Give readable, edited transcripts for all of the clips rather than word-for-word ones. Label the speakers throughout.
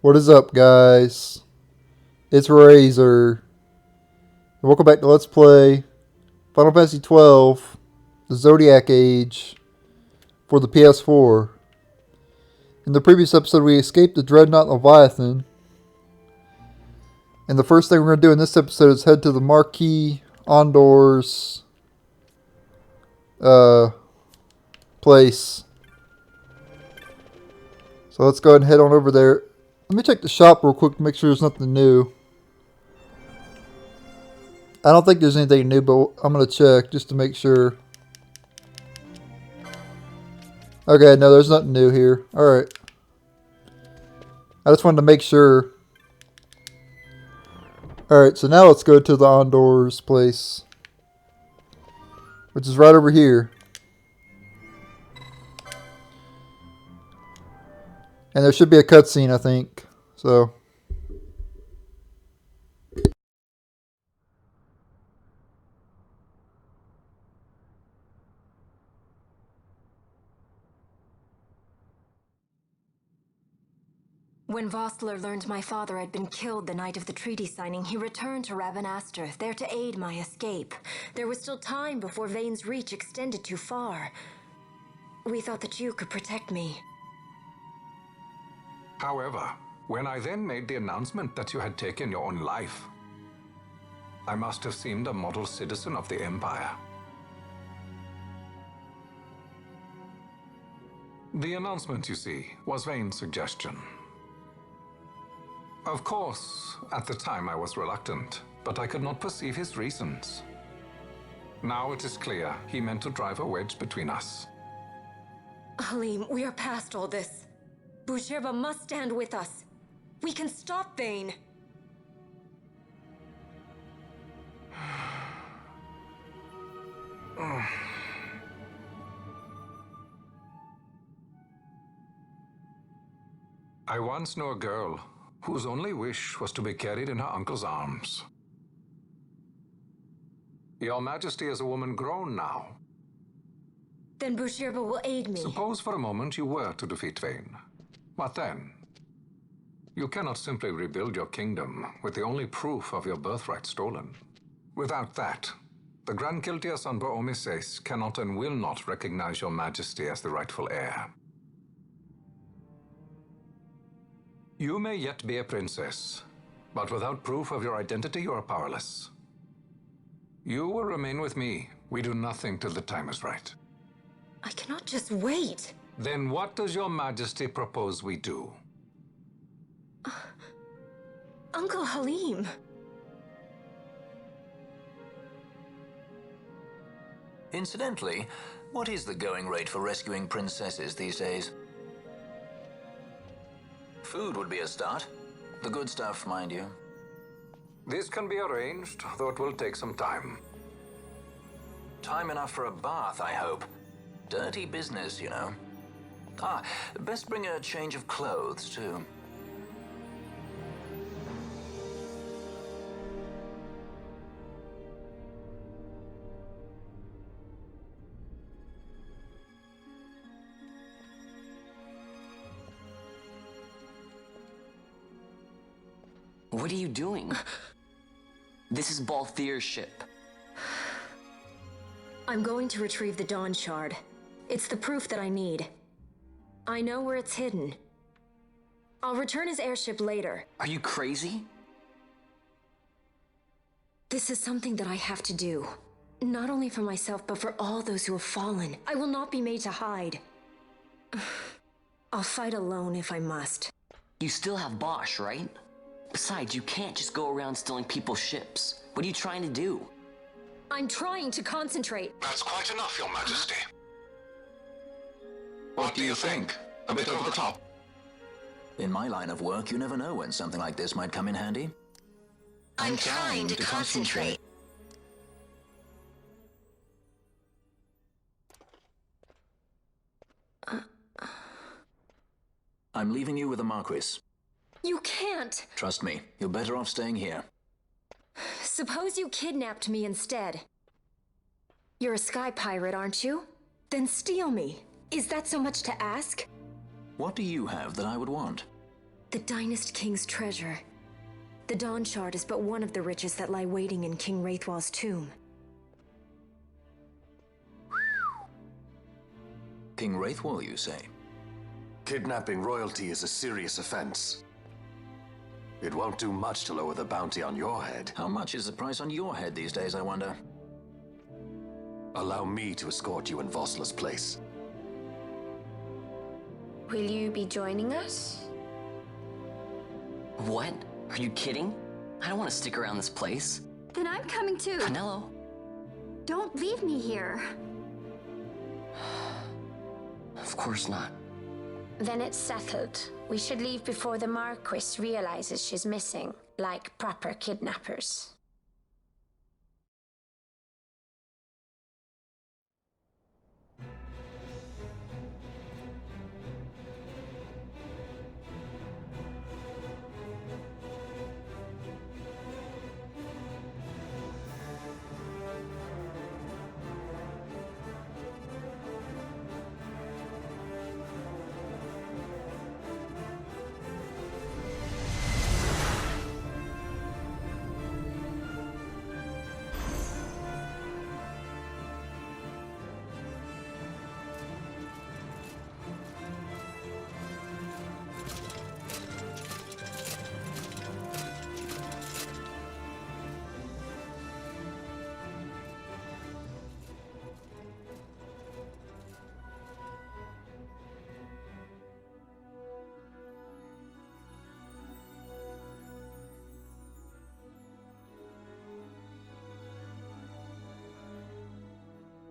Speaker 1: What is up, guys? It's Razor. Welcome back to Let's Play Final Fantasy XII The Zodiac Age for the PS4. In the previous episode, we escaped the Dreadnought Leviathan. And the first thing we're going to do in this episode is head to the Marquis Ondor's place. So let's go ahead and head on over there. Let me check the shop real quick to make sure there's nothing new. I don't think there's anything new, but I'm going to check just to make sure. Okay, no, there's nothing new here. Alright. I just wanted to make sure. Alright, so now let's go to the Ondor's place, which is right over here. And there should be a cutscene, I think. So.
Speaker 2: When Vossler learned my father had been killed the night of the treaty signing, he returned to Ravenastre, there to aid my escape. There was still time before Vane's reach extended too far. We thought that you could protect me.
Speaker 3: However, when I then made the announcement that you had taken your own life, I must have seemed a model citizen of the Empire. The announcement, you see, was Vane's suggestion. Of course, at the time I was reluctant, but I could not perceive his reasons. Now it is clear he meant to drive a wedge between us.
Speaker 2: Halim, we are past all this. Boucherba must stand with us. We can stop Vane.
Speaker 3: I once knew a girl whose only wish was to be carried in her uncle's arms. Your Majesty is a woman grown now.
Speaker 2: Then Boucherba will aid me.
Speaker 3: Suppose for a moment you were to defeat Vane. What then? You cannot simply rebuild your kingdom with the only proof of your birthright stolen. Without that, the Grand Kiltia Sanbur Omises cannot and will not recognize your Majesty as the rightful heir. You may yet be a princess, but without proof of your identity, you are powerless. You will remain with me. We do nothing till the time is right.
Speaker 2: I cannot just wait.
Speaker 3: Then what does your Majesty propose we do?
Speaker 2: Uncle Halim.
Speaker 4: Incidentally, what is the going rate for rescuing princesses these days? Food would be a start. The good stuff, mind you.
Speaker 3: This can be arranged, though it will take some time.
Speaker 4: Time enough for a bath, I hope. Dirty business, you know. Best bring a change of clothes, too.
Speaker 5: What are you doing? This is Balthier's ship.
Speaker 2: I'm going to retrieve the Dawn Shard. It's the proof that I need. I know where it's hidden. I'll return his airship later.
Speaker 5: Are you crazy?
Speaker 2: This is something that I have to do. Not only for myself, but for all those who have fallen. I will not be made to hide. I'll fight alone if I must.
Speaker 5: You still have Bosch, right? Besides, you can't just go around stealing people's ships. What are you trying to do?
Speaker 2: I'm trying to concentrate.
Speaker 3: That's quite enough, Your Majesty. What do you think? A bit over the top?
Speaker 4: In my line of work, you never know when something like this might come in handy.
Speaker 2: I'm trying to concentrate.
Speaker 4: I'm leaving you with the Marquis.
Speaker 2: You can't!
Speaker 4: Trust me, you're better off staying here.
Speaker 2: Suppose you kidnapped me instead. You're a sky pirate, aren't you? Then steal me. Is that so much to ask?
Speaker 4: What do you have that I would want?
Speaker 2: The Dynast King's treasure. The Dawn Shard is but one of the riches that lie waiting in King Wraithwall's tomb.
Speaker 4: King Wraithwall, you say?
Speaker 6: Kidnapping royalty is a serious offense. It won't do much to lower the bounty on your head.
Speaker 4: How much is the price on your head these days, I wonder?
Speaker 6: Allow me to escort you in Vosla's place.
Speaker 7: Will you be joining us?
Speaker 5: What? Are you kidding? I don't want to stick around this place.
Speaker 7: Then I'm coming too.
Speaker 5: Canelo.
Speaker 7: Don't leave me here.
Speaker 5: Of course not.
Speaker 7: Then it's settled. We should leave before the Marquis realizes she's missing, like proper kidnappers.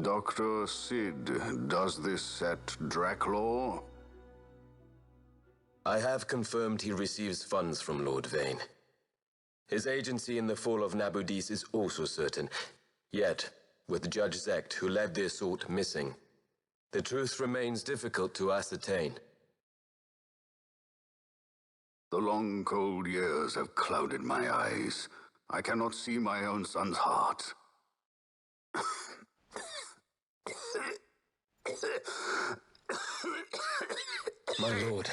Speaker 8: Dr. Sid, does this set Draclaw?
Speaker 9: I have confirmed he receives funds from Lord Vane. His agency in the fall of Nabudis is also certain. Yet, with Judge Zekt, who led the assault, missing, the truth remains difficult to ascertain.
Speaker 8: The long, cold years have clouded my eyes. I cannot see my own son's heart.
Speaker 9: My lord.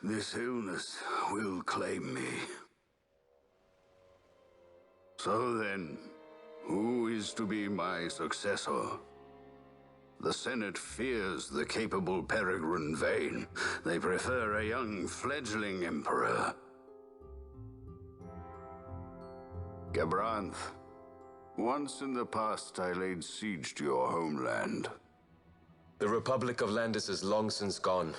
Speaker 8: This illness will claim me. So then, who is to be my successor? The Senate fears the capable Peregrine Vane. They prefer a young, fledgling emperor. Gabranth, once in the past I laid siege to your homeland.
Speaker 9: The Republic of Landis is long since gone.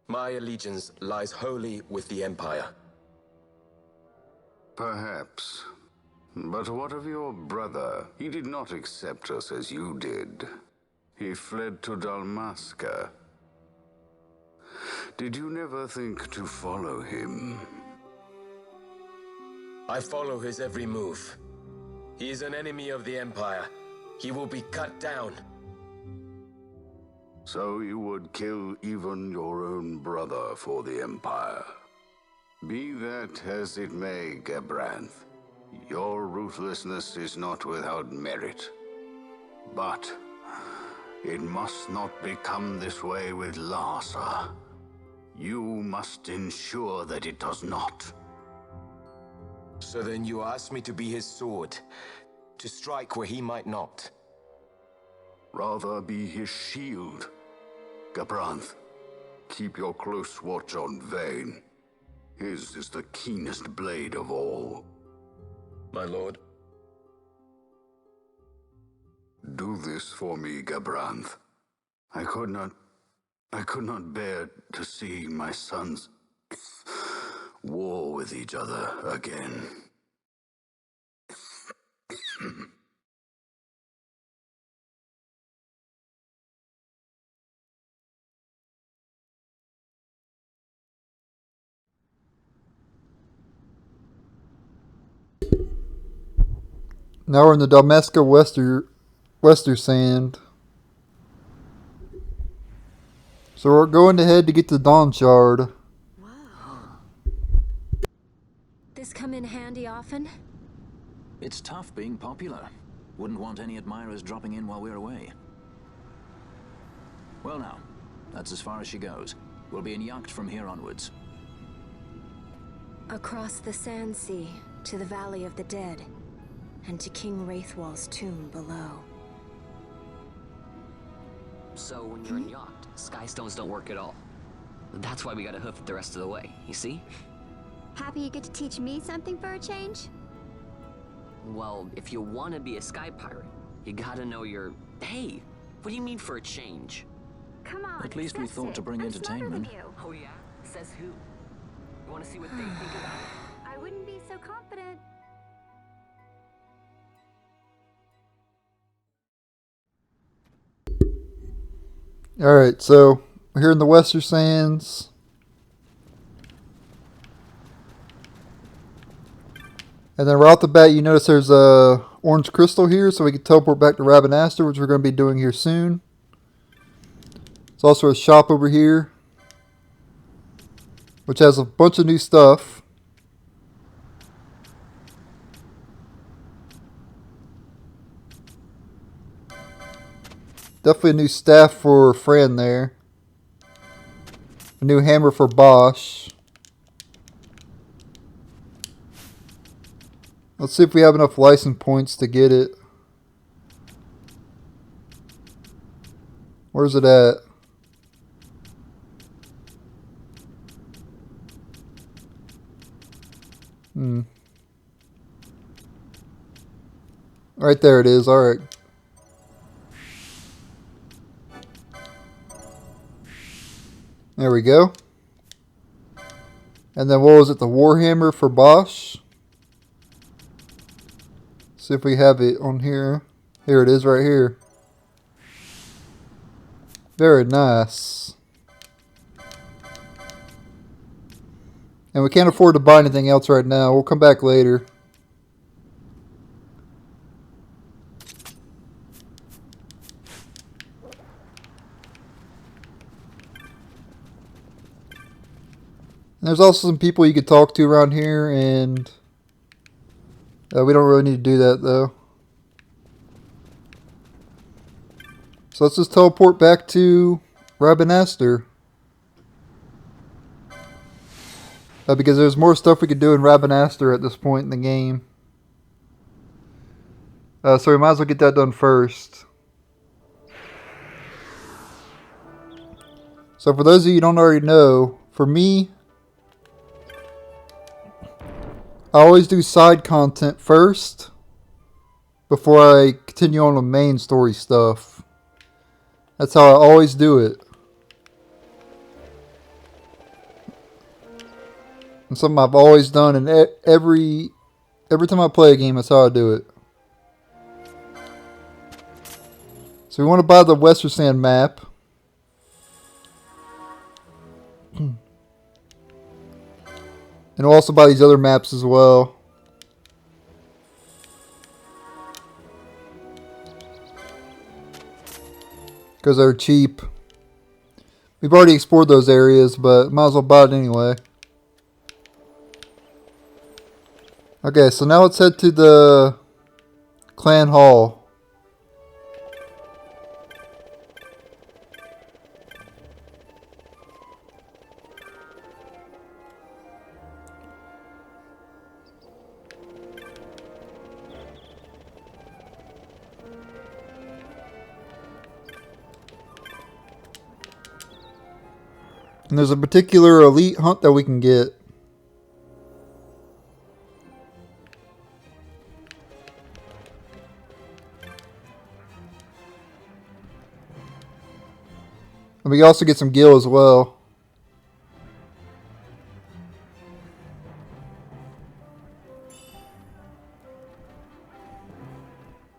Speaker 9: My allegiance lies wholly with the Empire.
Speaker 8: Perhaps. But what of your brother? He did not accept us as you did. He fled to Dalmasca. Did you never think to follow him?
Speaker 9: I follow his every move. He is an enemy of the Empire. He will be cut down.
Speaker 8: So you would kill even your own brother for the Empire. Be that as it may, Gabranth, your ruthlessness is not without merit. But it must not become this way with Larsa. You must ensure that it does not.
Speaker 9: So then you ask me to be his sword, to strike where he might not.
Speaker 8: Rather be his shield. Gabranth, keep your close watch on Vane. His is the keenest blade of all.
Speaker 9: My lord.
Speaker 8: Do this for me, Gabranth. I could not bear to see my sons war with each other again.
Speaker 1: Now we're in the Dalmasca Wester Sand. So we're going to head to get the Dawn Shard.
Speaker 2: This come in handy often?
Speaker 4: It's tough being popular. Wouldn't want any admirers dropping in while we're away. Well now, that's as far as she goes. We'll be in yacht from here onwards.
Speaker 2: Across the Sand Sea, to the Valley of the Dead, and to King Wraithwall's tomb below.
Speaker 5: So when you're in yacht, skystones don't work at all. That's why we gotta hoof it the rest of the way, you see?
Speaker 10: Happy you get to teach me something for a change?
Speaker 5: Well, if you want to be a sky pirate, you gotta know your... Hey, what do you mean for a change?
Speaker 10: Come on,
Speaker 4: At least we
Speaker 10: discuss
Speaker 4: thought
Speaker 10: it.
Speaker 4: to bring
Speaker 10: I'm smarter than
Speaker 4: entertainment.
Speaker 10: you.
Speaker 5: Oh yeah? Says who? You want to see what they think about it?
Speaker 10: I wouldn't be so confident.
Speaker 1: Alright, so we're here in the Western Sands. And then right off the bat, you notice there's a orange crystal here, so we can teleport back to Rabanastre, which we're going to be doing here soon. There's also a shop over here, which has a bunch of new stuff. Definitely a new staff for Fran there. A new hammer for Bosch. Let's see if we have enough license points to get it. Where's it at? Right there it is. Alright. There we go. And then what was it? The Warhammer for Bosch. See if we have it on here. Here it is right here. Very nice. And we can't afford to buy anything else right now. We'll come back later. And there's also some people you could talk to around here, and we don't really need to do that though. So let's just teleport back to Rabanastre. Because there's more stuff we could do in Rabanastre at this point in the game. So we might as well get that done first. So for those of you who don't already know, for me, I always do side content first before I continue on with main story stuff. That's how I always do it. And something I've always done, and every time I play a game, that's how I do it. So we want to buy the Western Sand map. And we'll also buy these other maps as well. Because they're cheap. We've already explored those areas, but might as well buy it anyway. Okay, so now let's head to the Clan Hall. And there's a particular elite hunt that we can get. And we can also get some gil as well.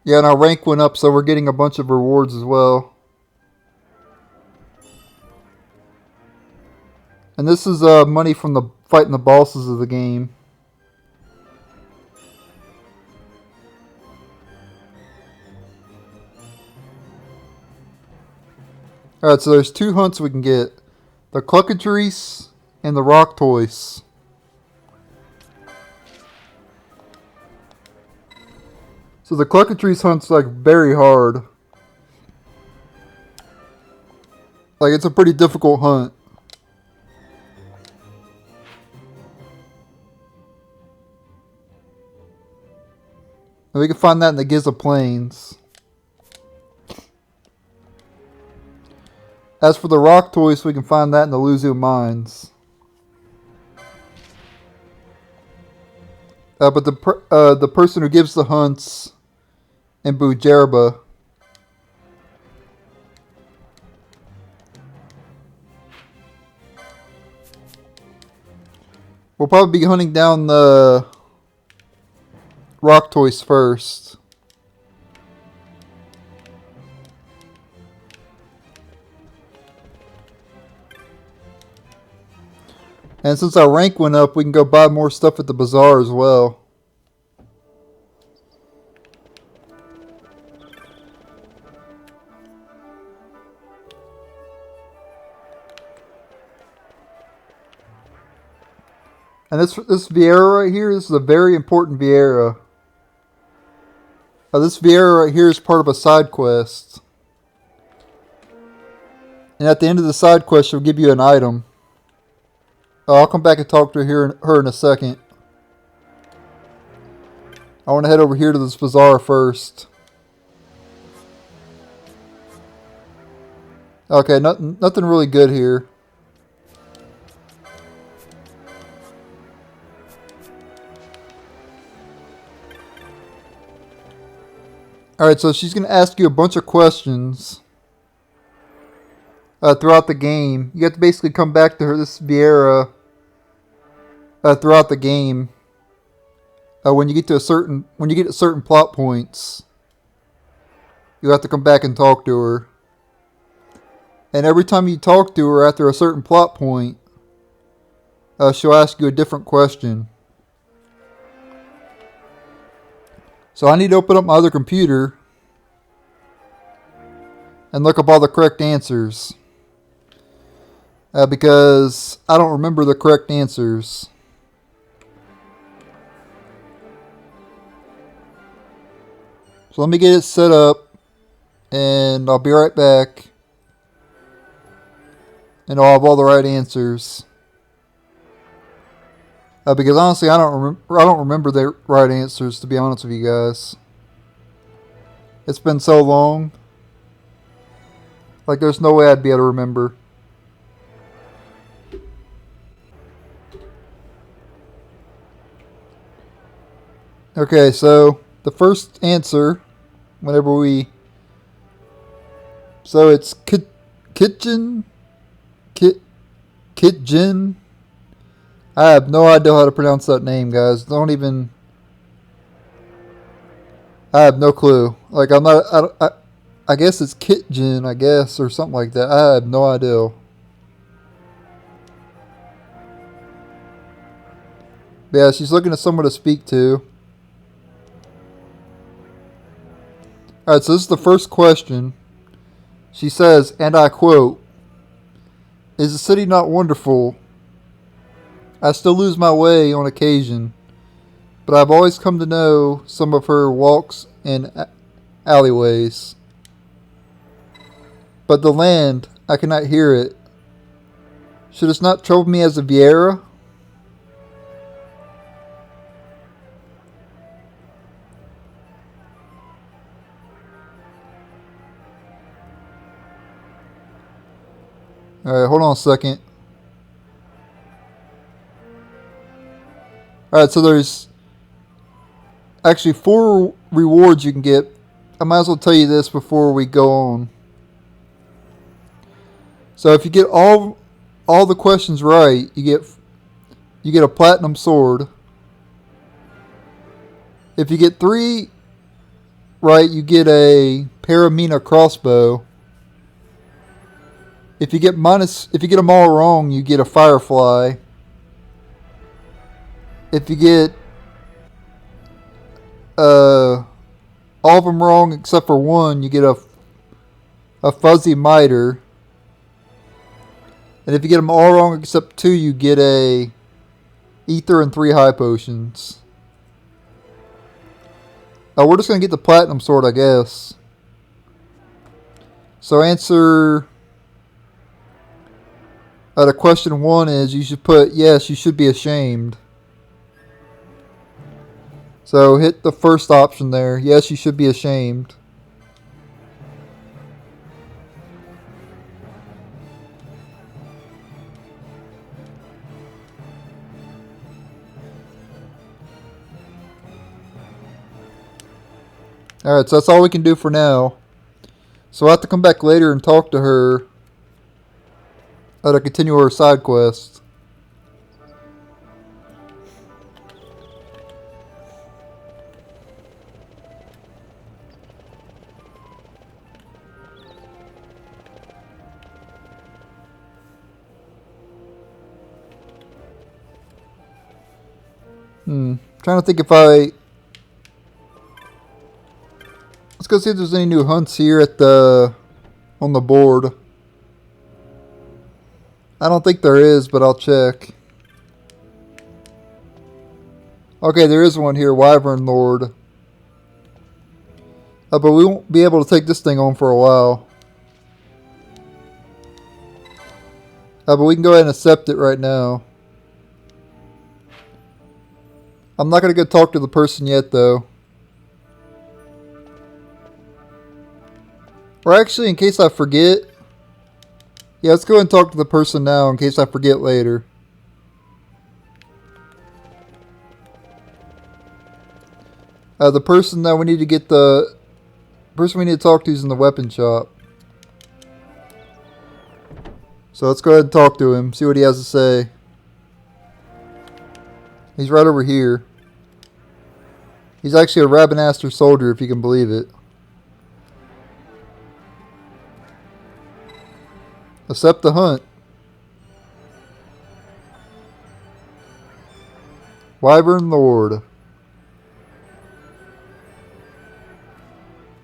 Speaker 1: Yeah, and our rank went up, so we're getting a bunch of rewards as well. And this is money from the fighting the bosses of the game. Alright, so there's two hunts we can get. The Cluckatrice and the Rock Toys. So the Cluckatrice hunt's like very hard. Like it's a pretty difficult hunt. We can find that in the Giza Plains. As for the rock toys, we can find that in the Luzu Mines. But the person who gives the hunts in Bujerba. We'll probably be hunting down the rock toys first. And since our rank went up, we can go buy more stuff at the bazaar as well. And this Vieira right here, this is a very important Vieira. This Vieira right here is part of a side quest. And at the end of the side quest, she'll give you an item. I'll come back and talk to her in a second. I want to head over here to this bazaar first. Okay, nothing really good here. Alright, so she's going to ask you a bunch of questions throughout the game. You have to basically come back to her, this Vieira, throughout the game. When you get to certain plot points, you have to come back and talk to her. And every time you talk to her after a certain plot point, she'll ask you a different question. So I need to open up my other computer and look up all the correct answers. Because I don't remember the correct answers. So let me get it set up and I'll be right back. And I'll have all the right answers. Because honestly, I don't remember the right answers, to be honest with you guys. It's been so long. Like, there's no way I'd be able to remember. Okay, so the first answer, whenever we... So it's Ktjn? Ktjn? I have no idea how to pronounce that name, guys. I have no clue. Like, I guess it's Ktjn, I guess, or something like that. I have no idea. But yeah, she's looking at someone to speak to. Alright, so this is the first question. She says, and I quote, "Is the city not wonderful? I still lose my way on occasion, but I've always come to know some of her walks and alleyways. But the land, I cannot hear it. Should it not trouble me as a Vieira?" Alright, hold on a second. Alright, so there's actually 4 rewards you can get. I might as well tell you this before we go on. So if you get all the questions right, you get a platinum sword. If you get 3 right, you get a Paramina crossbow. If you get them all wrong, you get a firefly. If you get all of them wrong except for 1, you get a fuzzy miter. And if you get them all wrong except 2, you get a ether and 3 high potions. We're just going to get the platinum sword, I guess. So answer to question 1 is, you should put, yes, you should be ashamed. So hit the first option there. Yes, you should be ashamed. Alright, so that's all we can do for now. So I'll have to come back later and talk to her to continue our side quest. Trying to think if let's go see if there's any new hunts here at on the board. I don't think there is, but I'll check. Okay, there is one here, Wyvern Lord. But we won't be able to take this thing on for a while. But we can go ahead and accept it right now. I'm not going to go talk to the person yet, though. Or actually, in case I forget. Yeah, let's go ahead and talk to the person now in case I forget later. The person that we need to get the person we need to talk to is in the weapon shop. So let's go ahead and talk to him, see what he has to say. He's right over here. He's actually a Rabanaster soldier, if you can believe it. Accept the hunt. Wyvern Lord.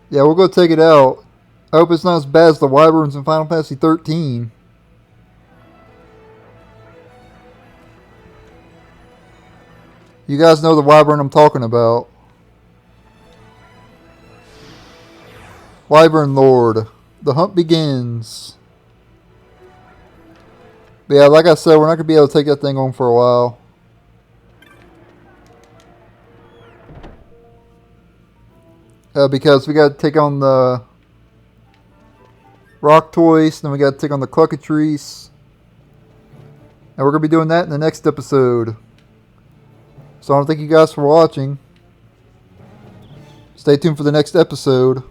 Speaker 1: Yeah, we'll go take it out. I hope it's not as bad as the Wyverns in Final Fantasy 13. You guys know the Wyvern I'm talking about. Wyvern Lord. The hunt begins. But yeah, like I said, we're not going to be able to take that thing on for a while. Because we got to take on the Rock Toys, then we got to take on the Cluckatrice. And we're going to be doing that in the next episode. So I want to thank you guys for watching. Stay tuned for the next episode.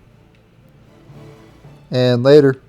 Speaker 1: And later.